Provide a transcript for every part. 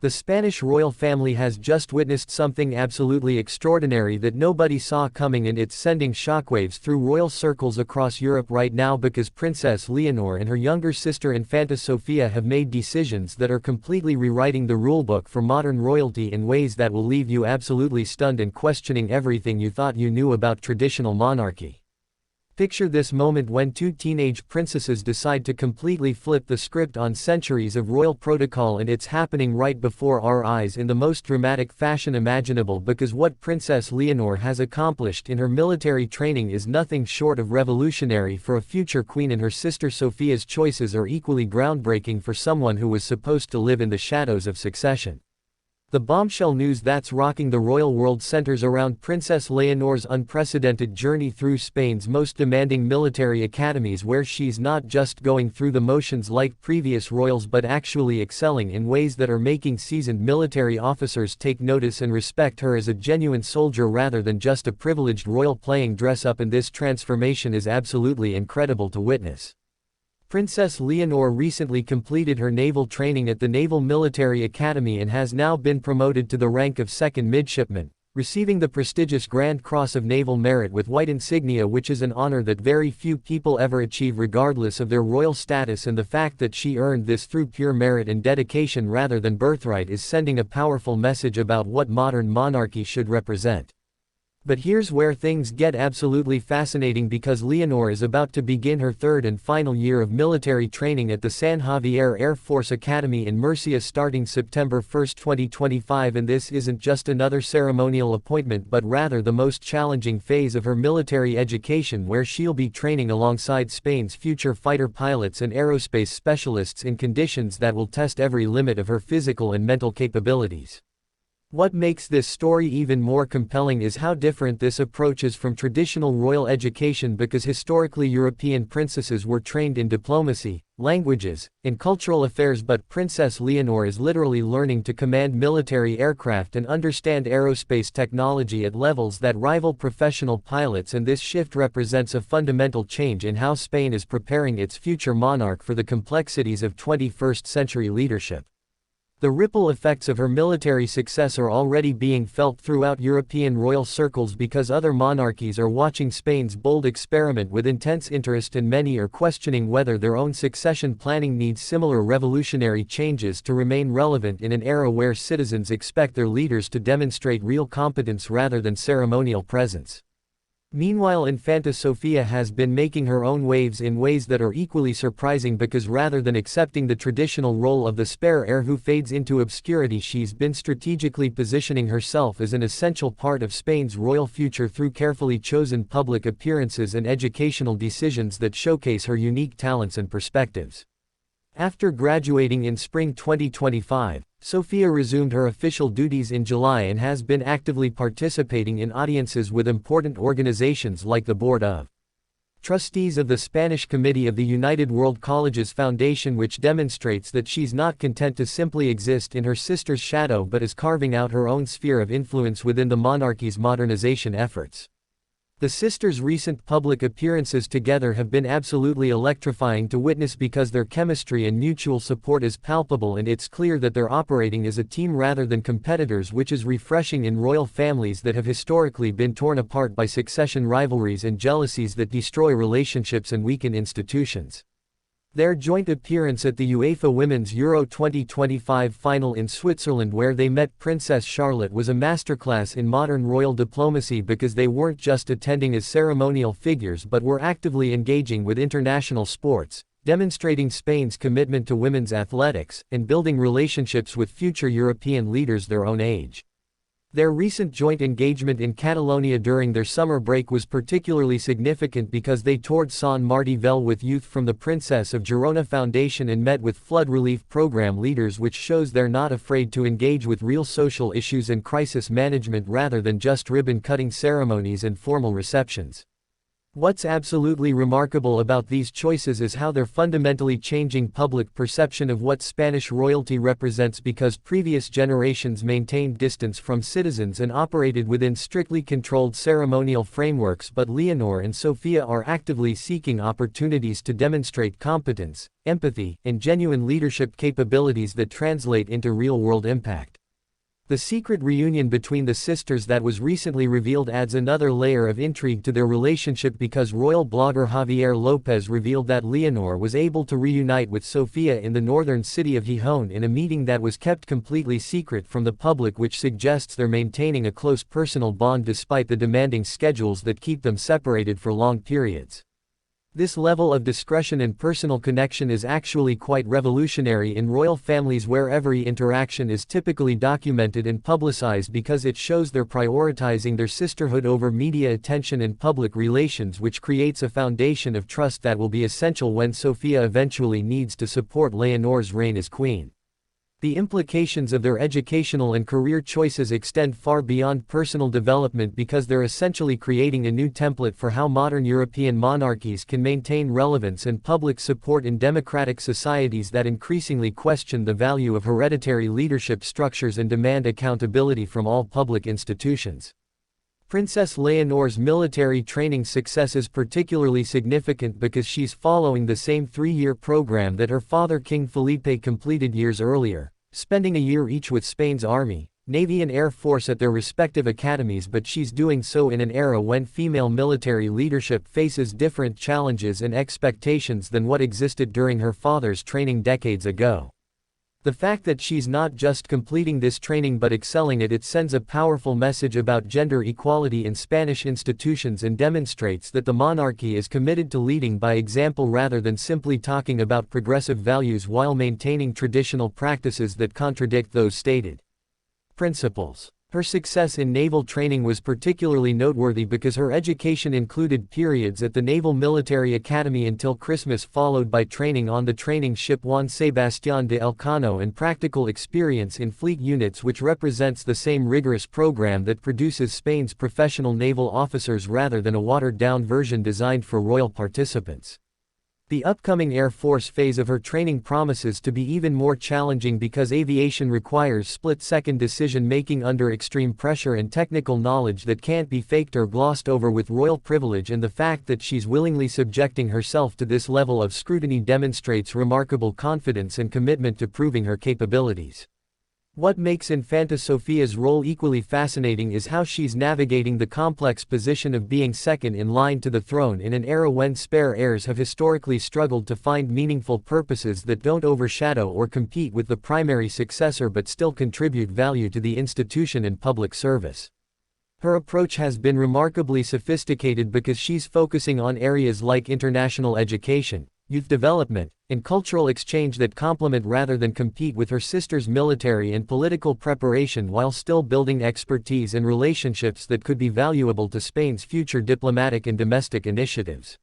The Spanish royal family has just witnessed something absolutely extraordinary that nobody saw coming, and it's sending shockwaves through royal circles across Europe right now because Princess Leonor and her younger sister Infanta Sophia have made decisions that are completely rewriting the rulebook for modern royalty in ways that will leave you absolutely stunned and questioning everything you thought you knew about traditional monarchy. Picture this moment when two teenage princesses decide to completely flip the script on centuries of royal protocol, and it's happening right before our eyes in the most dramatic fashion imaginable, because what Princess Leonor has accomplished in her military training is nothing short of revolutionary for a future queen, and her sister Sophia's choices are equally groundbreaking for someone who was supposed to live in the shadows of succession. The bombshell news that's rocking the royal world centers around Princess Leonor's unprecedented journey through Spain's most demanding military academies, where she's not just going through the motions like previous royals but actually excelling in ways that are making seasoned military officers take notice and respect her as a genuine soldier rather than just a privileged royal playing dress up, and this transformation is absolutely incredible to witness. Princess Leonor recently completed her naval training at the Naval Military Academy and has now been promoted to the rank of second midshipman, receiving the prestigious Grand Cross of Naval Merit with white insignia, which is an honor that very few people ever achieve regardless of their royal status, and the fact that she earned this through pure merit and dedication rather than birthright is sending a powerful message about what modern monarchy should represent. But here's where things get absolutely fascinating, because Leonor is about to begin her third and final year of military training at the San Javier Air Force Academy in Murcia starting September 1, 2025, and this isn't just another ceremonial appointment but rather the most challenging phase of her military education, where she'll be training alongside Spain's future fighter pilots and aerospace specialists in conditions that will test every limit of her physical and mental capabilities. What makes this story even more compelling is how different this approach is from traditional royal education, because historically European princesses were trained in diplomacy, languages, and cultural affairs, but Princess Leonor is literally learning to command military aircraft and understand aerospace technology at levels that rival professional pilots, and this shift represents a fundamental change in how Spain is preparing its future monarch for the complexities of 21st century leadership. The ripple effects of her military success are already being felt throughout European royal circles, because other monarchies are watching Spain's bold experiment with intense interest, and many are questioning whether their own succession planning needs similar revolutionary changes to remain relevant in an era where citizens expect their leaders to demonstrate real competence rather than ceremonial presence. Meanwhile, Infanta Sophia has been making her own waves in ways that are equally surprising, because rather than accepting the traditional role of the spare heir who fades into obscurity, she's been strategically positioning herself as an essential part of Spain's royal future through carefully chosen public appearances and educational decisions that showcase her unique talents and perspectives. After graduating in spring 2025, Sofia resumed her official duties in July and has been actively participating in audiences with important organizations like the Board of Trustees of the Spanish Committee of the United World Colleges Foundation, which demonstrates that she's not content to simply exist in her sister's shadow but is carving out her own sphere of influence within the monarchy's modernization efforts. The sisters' recent public appearances together have been absolutely electrifying to witness, because their chemistry and mutual support is palpable, and it's clear that they're operating as a team rather than competitors, which is refreshing in royal families that have historically been torn apart by succession rivalries and jealousies that destroy relationships and weaken institutions. Their joint appearance at the UEFA Women's Euro 2025 final in Switzerland, where they met Princess Charlotte, was a masterclass in modern royal diplomacy, because they weren't just attending as ceremonial figures but were actively engaging with international sports, demonstrating Spain's commitment to women's athletics, and building relationships with future European leaders their own age. Their recent joint engagement in Catalonia during their summer break was particularly significant, because they toured Sant Martí Vell with youth from the Princess of Girona Foundation and met with flood relief program leaders, which shows they're not afraid to engage with real social issues and crisis management rather than just ribbon-cutting ceremonies and formal receptions. What's absolutely remarkable about these choices is how they're fundamentally changing public perception of what Spanish royalty represents, because previous generations maintained distance from citizens and operated within strictly controlled ceremonial frameworks, but Leonor and Sofia are actively seeking opportunities to demonstrate competence, empathy, and genuine leadership capabilities that translate into real-world impact. The secret reunion between the sisters that was recently revealed adds another layer of intrigue to their relationship, because royal blogger Javier Lopez revealed that Leonor was able to reunite with Sofia in the northern city of Gijón in a meeting that was kept completely secret from the public, which suggests they're maintaining a close personal bond despite the demanding schedules that keep them separated for long periods. This level of discretion and personal connection is actually quite revolutionary in royal families, where every interaction is typically documented and publicized, because it shows they're prioritizing their sisterhood over media attention and public relations, which creates a foundation of trust that will be essential when Sofia eventually needs to support Leonor's reign as queen. The implications of their educational and career choices extend far beyond personal development, because they're essentially creating a new template for how modern European monarchies can maintain relevance and public support in democratic societies that increasingly question the value of hereditary leadership structures and demand accountability from all public institutions. Princess Leonor's military training success is particularly significant because she's following the same 3-year program that her father King Felipe completed years earlier, spending a year each with Spain's Army, Navy and Air Force at their respective academies, but she's doing so in an era when female military leadership faces different challenges and expectations than what existed during her father's training decades ago. The fact that she's not just completing this training but excelling at it sends a powerful message about gender equality in Spanish institutions and demonstrates that the monarchy is committed to leading by example rather than simply talking about progressive values while maintaining traditional practices that contradict those stated principles. Her success in naval training was particularly noteworthy because her education included periods at the Naval Military Academy until Christmas, followed by training on the training ship Juan Sebastián de Elcano and practical experience in fleet units, which represents the same rigorous program that produces Spain's professional naval officers rather than a watered-down version designed for royal participants. The upcoming Air Force phase of her training promises to be even more challenging because aviation requires split-second decision-making under extreme pressure and technical knowledge that can't be faked or glossed over with royal privilege, and the fact that she's willingly subjecting herself to this level of scrutiny demonstrates remarkable confidence and commitment to proving her capabilities. What makes Infanta Sophia's role equally fascinating is how she's navigating the complex position of being second in line to the throne in an era when spare heirs have historically struggled to find meaningful purposes that don't overshadow or compete with the primary successor but still contribute value to the institution and public service. Her approach has been remarkably sophisticated because she's focusing on areas like international education, youth development, and cultural exchange that complement rather than compete with her sister's military and political preparation, while still building expertise and relationships that could be valuable to Spain's future diplomatic and domestic initiatives.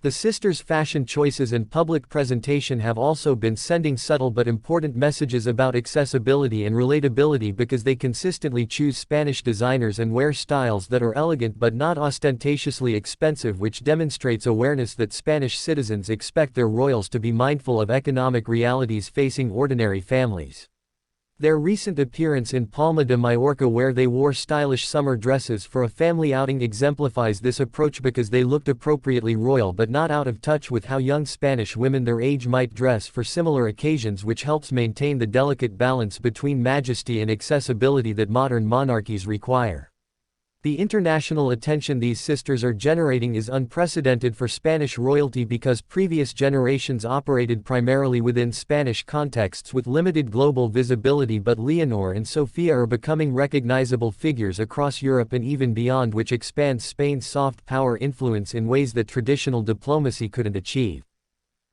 The sisters' fashion choices and public presentation have also been sending subtle but important messages about accessibility and relatability, because they consistently choose Spanish designers and wear styles that are elegant but not ostentatiously expensive, which demonstrates awareness that Spanish citizens expect their royals to be mindful of economic realities facing ordinary families. Their recent appearance in Palma de Mallorca, where they wore stylish summer dresses for a family outing, exemplifies this approach because they looked appropriately royal but not out of touch with how young Spanish women their age might dress for similar occasions, which helps maintain the delicate balance between majesty and accessibility that modern monarchies require. The international attention these sisters are generating is unprecedented for Spanish royalty because previous generations operated primarily within Spanish contexts with limited global visibility, but Leonor and Sofia are becoming recognizable figures across Europe and even beyond, which expands Spain's soft power influence in ways that traditional diplomacy couldn't achieve.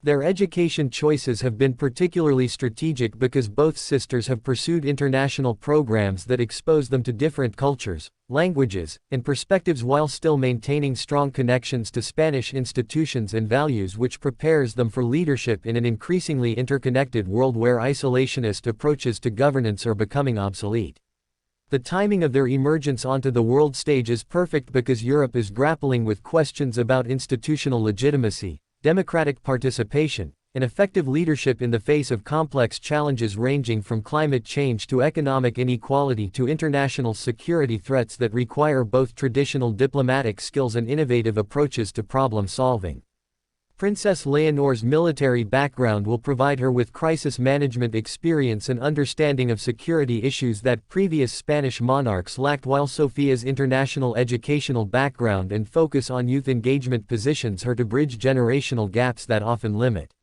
Their education choices have been particularly strategic because both sisters have pursued international programs that expose them to different cultures, languages, and perspectives while still maintaining strong connections to Spanish institutions and values, which prepares them for leadership in an increasingly interconnected world where isolationist approaches to governance are becoming obsolete. The timing of their emergence onto the world stage is perfect because Europe is grappling with questions about institutional legitimacy, democratic participation, and effective leadership in the face of complex challenges ranging from climate change to economic inequality to international security threats that require both traditional diplomatic skills and innovative approaches to problem solving. Princess Leonor's military background will provide her with crisis management experience and understanding of security issues that previous Spanish monarchs lacked, while Sofia's international educational background and focus on youth engagement positions her to bridge generational gaps that often limit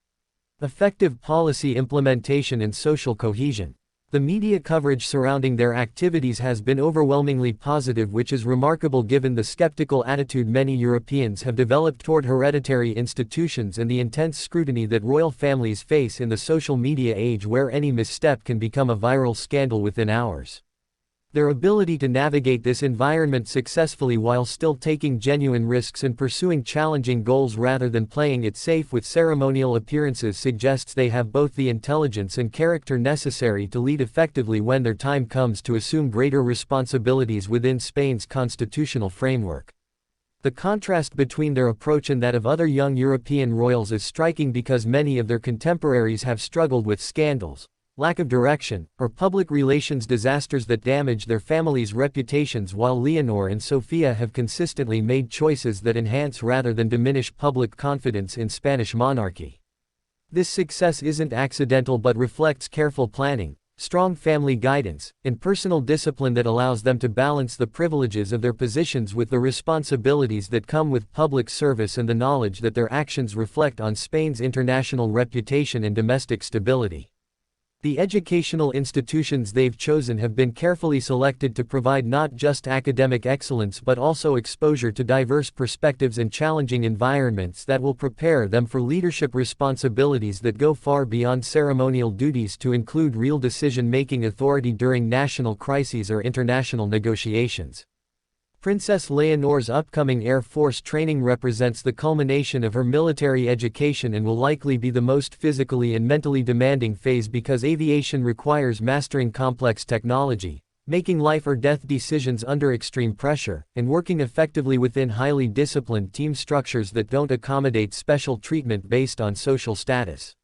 effective policy implementation and social cohesion. The media coverage surrounding their activities has been overwhelmingly positive, which is remarkable given the skeptical attitude many Europeans have developed toward hereditary institutions and the intense scrutiny that royal families face in the social media age, where any misstep can become a viral scandal within hours. Their ability to navigate this environment successfully while still taking genuine risks and pursuing challenging goals rather than playing it safe with ceremonial appearances suggests they have both the intelligence and character necessary to lead effectively when their time comes to assume greater responsibilities within Spain's constitutional framework. The contrast between their approach and that of other young European royals is striking because many of their contemporaries have struggled with scandals, lack of direction, or public relations disasters that damage their families' reputations, while Leonor and Sofia have consistently made choices that enhance rather than diminish public confidence in Spanish monarchy. This success isn't accidental but reflects careful planning, strong family guidance, and personal discipline that allows them to balance the privileges of their positions with the responsibilities that come with public service and the knowledge that their actions reflect on Spain's international reputation and domestic stability. The educational institutions they've chosen have been carefully selected to provide not just academic excellence but also exposure to diverse perspectives and challenging environments that will prepare them for leadership responsibilities that go far beyond ceremonial duties to include real decision-making authority during national crises or international negotiations. Princess Leonor's upcoming Air Force training represents the culmination of her military education and will likely be the most physically and mentally demanding phase because aviation requires mastering complex technology, making life or death decisions under extreme pressure, and working effectively within highly disciplined team structures that don't accommodate special treatment based on social status.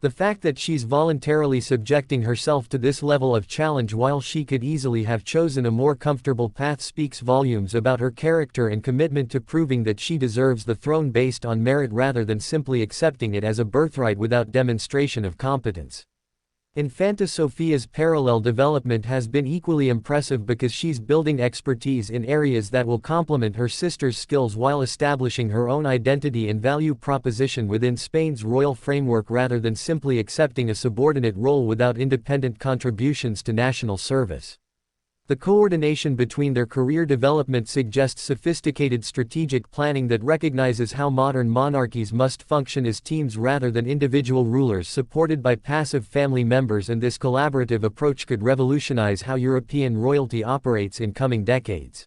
The fact that she's voluntarily subjecting herself to this level of challenge while she could easily have chosen a more comfortable path speaks volumes about her character and commitment to proving that she deserves the throne based on merit rather than simply accepting it as a birthright without demonstration of competence. Infanta Sophia's parallel development has been equally impressive because she's building expertise in areas that will complement her sister's skills while establishing her own identity and value proposition within Spain's royal framework rather than simply accepting a subordinate role without independent contributions to national service. The coordination between their career development suggests sophisticated strategic planning that recognizes how modern monarchies must function as teams rather than individual rulers supported by passive family members, and this collaborative approach could revolutionize how European royalty operates in coming decades.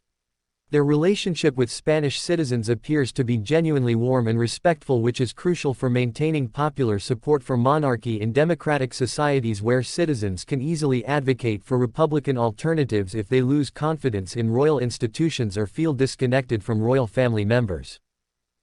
Their relationship with Spanish citizens appears to be genuinely warm and respectful, which is crucial for maintaining popular support for monarchy in democratic societies where citizens can easily advocate for republican alternatives if they lose confidence in royal institutions or feel disconnected from royal family members.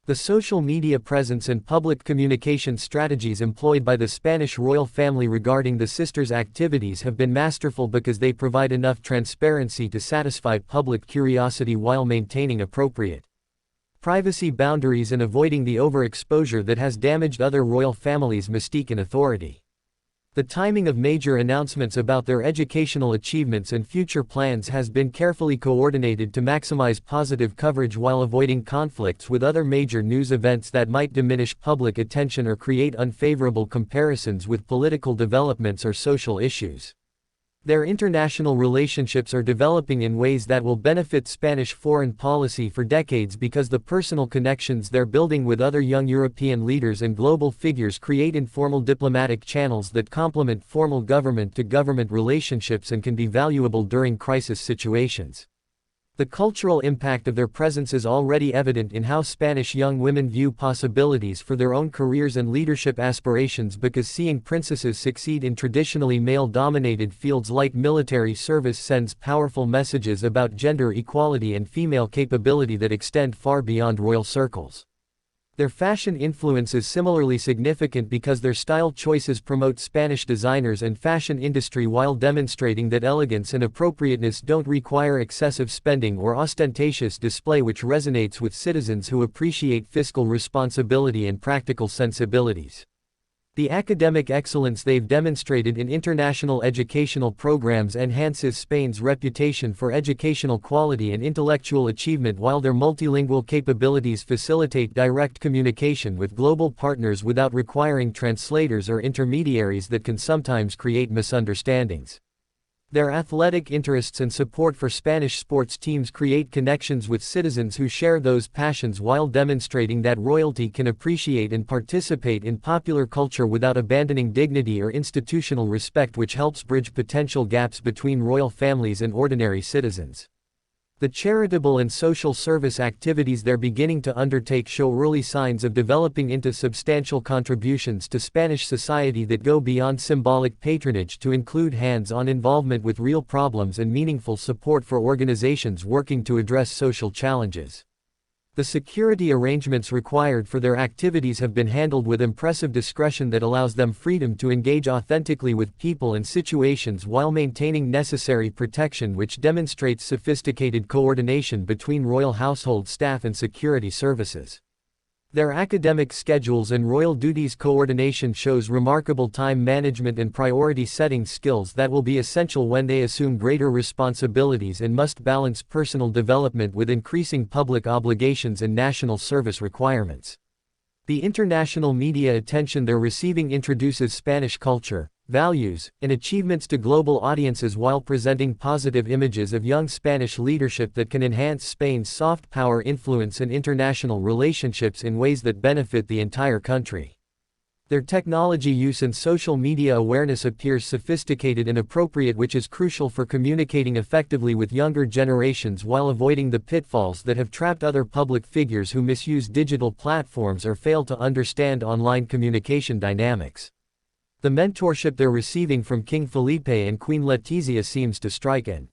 The social media presence and public communication strategies employed by the Spanish royal family regarding the sisters' activities have been masterful because they provide enough transparency to satisfy public curiosity while maintaining appropriate privacy boundaries and avoiding the overexposure that has damaged other royal families' mystique and authority. The timing of major announcements about their educational achievements and future plans has been carefully coordinated to maximize positive coverage while avoiding conflicts with other major news events that might diminish public attention or create unfavorable comparisons with political developments or social issues. Their international relationships are developing in ways that will benefit Spanish foreign policy for decades because the personal connections they're building with other young European leaders and global figures create informal diplomatic channels that complement formal government-to-government relationships and can be valuable during crisis situations. The cultural impact of their presence is already evident in how Spanish young women view possibilities for their own careers and leadership aspirations, because seeing princesses succeed in traditionally male-dominated fields like military service sends powerful messages about gender equality and female capability that extend far beyond royal circles. Their fashion influence is similarly significant because their style choices promote Spanish designers and fashion industry while demonstrating that elegance and appropriateness don't require excessive spending or ostentatious display, which resonates with citizens who appreciate fiscal responsibility and practical sensibilities. The academic excellence they've demonstrated in international educational programs enhances Spain's reputation for educational quality and intellectual achievement, while their multilingual capabilities facilitate direct communication with global partners without requiring translators or intermediaries that can sometimes create misunderstandings. Their athletic interests and support for Spanish sports teams create connections with citizens who share those passions, while demonstrating that royalty can appreciate and participate in popular culture without abandoning dignity or institutional respect, which helps bridge potential gaps between royal families and ordinary citizens. The charitable and social service activities they're beginning to undertake show early signs of developing into substantial contributions to Spanish society that go beyond symbolic patronage to include hands-on involvement with real problems and meaningful support for organizations working to address social challenges. The security arrangements required for their activities have been handled with impressive discretion that allows them freedom to engage authentically with people and situations while maintaining necessary protection, which demonstrates sophisticated coordination between royal household staff and security services. Their academic schedules and royal duties coordination shows remarkable time management and priority setting skills that will be essential when they assume greater responsibilities and must balance personal development with increasing public obligations and national service requirements. The international media attention they're receiving introduces Spanish culture, values, and achievements to global audiences while presenting positive images of young Spanish leadership that can enhance Spain's soft power influence in international relationships in ways that benefit the entire country. Their technology use and social media awareness appears sophisticated and appropriate, which is crucial for communicating effectively with younger generations while avoiding the pitfalls that have trapped other public figures who misuse digital platforms or fail to understand online communication dynamics. The mentorship they're receiving from King Felipe and Queen Letizia seems to strike an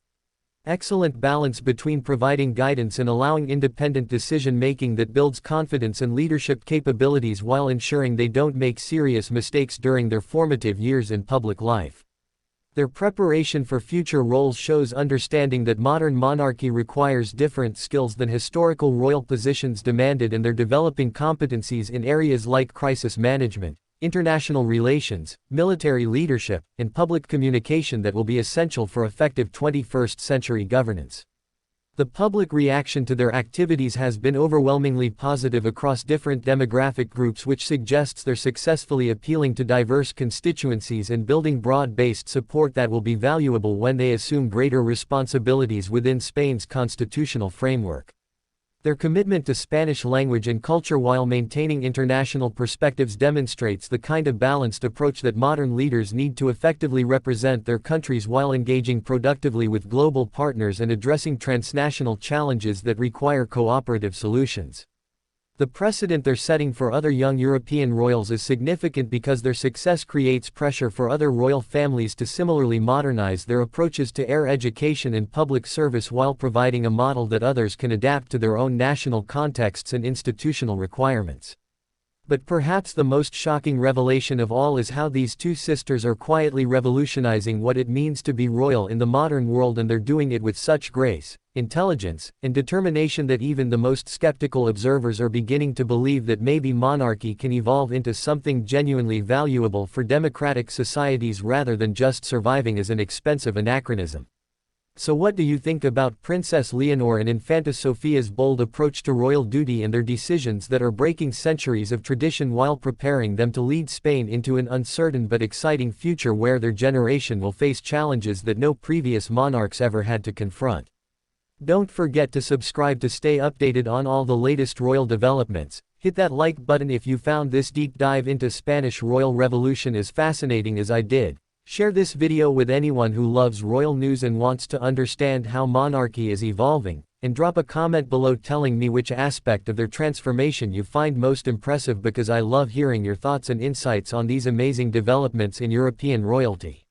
excellent balance between providing guidance and allowing independent decision-making that builds confidence and leadership capabilities while ensuring they don't make serious mistakes during their formative years in public life. Their preparation for future roles shows understanding that modern monarchy requires different skills than historical royal positions demanded, and they're developing competencies in areas like crisis management, international relations, military leadership, and public communication that will be essential for effective 21st-century governance. The public reaction to their activities has been overwhelmingly positive across different demographic groups, which suggests they're successfully appealing to diverse constituencies and building broad-based support that will be valuable when they assume greater responsibilities within Spain's constitutional framework. Their commitment to Spanish language and culture while maintaining international perspectives demonstrates the kind of balanced approach that modern leaders need to effectively represent their countries while engaging productively with global partners and addressing transnational challenges that require cooperative solutions. The precedent they're setting for other young European royals is significant because their success creates pressure for other royal families to similarly modernize their approaches to higher education and public service while providing a model that others can adapt to their own national contexts and institutional requirements. But perhaps the most shocking revelation of all is how these two sisters are quietly revolutionizing what it means to be royal in the modern world, and they're doing it with such grace, intelligence, and determination that even the most skeptical observers are beginning to believe that maybe monarchy can evolve into something genuinely valuable for democratic societies rather than just surviving as an expensive anachronism. So what do you think about Princess Leonor and Infanta Sophia's bold approach to royal duty and their decisions that are breaking centuries of tradition while preparing them to lead Spain into an uncertain but exciting future where their generation will face challenges that no previous monarchs ever had to confront? Don't forget to subscribe to stay updated on all the latest royal developments. Hit that like button if you found this deep dive into Spanish royal revolution as fascinating as I did. Share this video with anyone who loves royal news and wants to understand how monarchy is evolving, and drop a comment below telling me which aspect of their transformation you find most impressive, because I love hearing your thoughts and insights on these amazing developments in European royalty.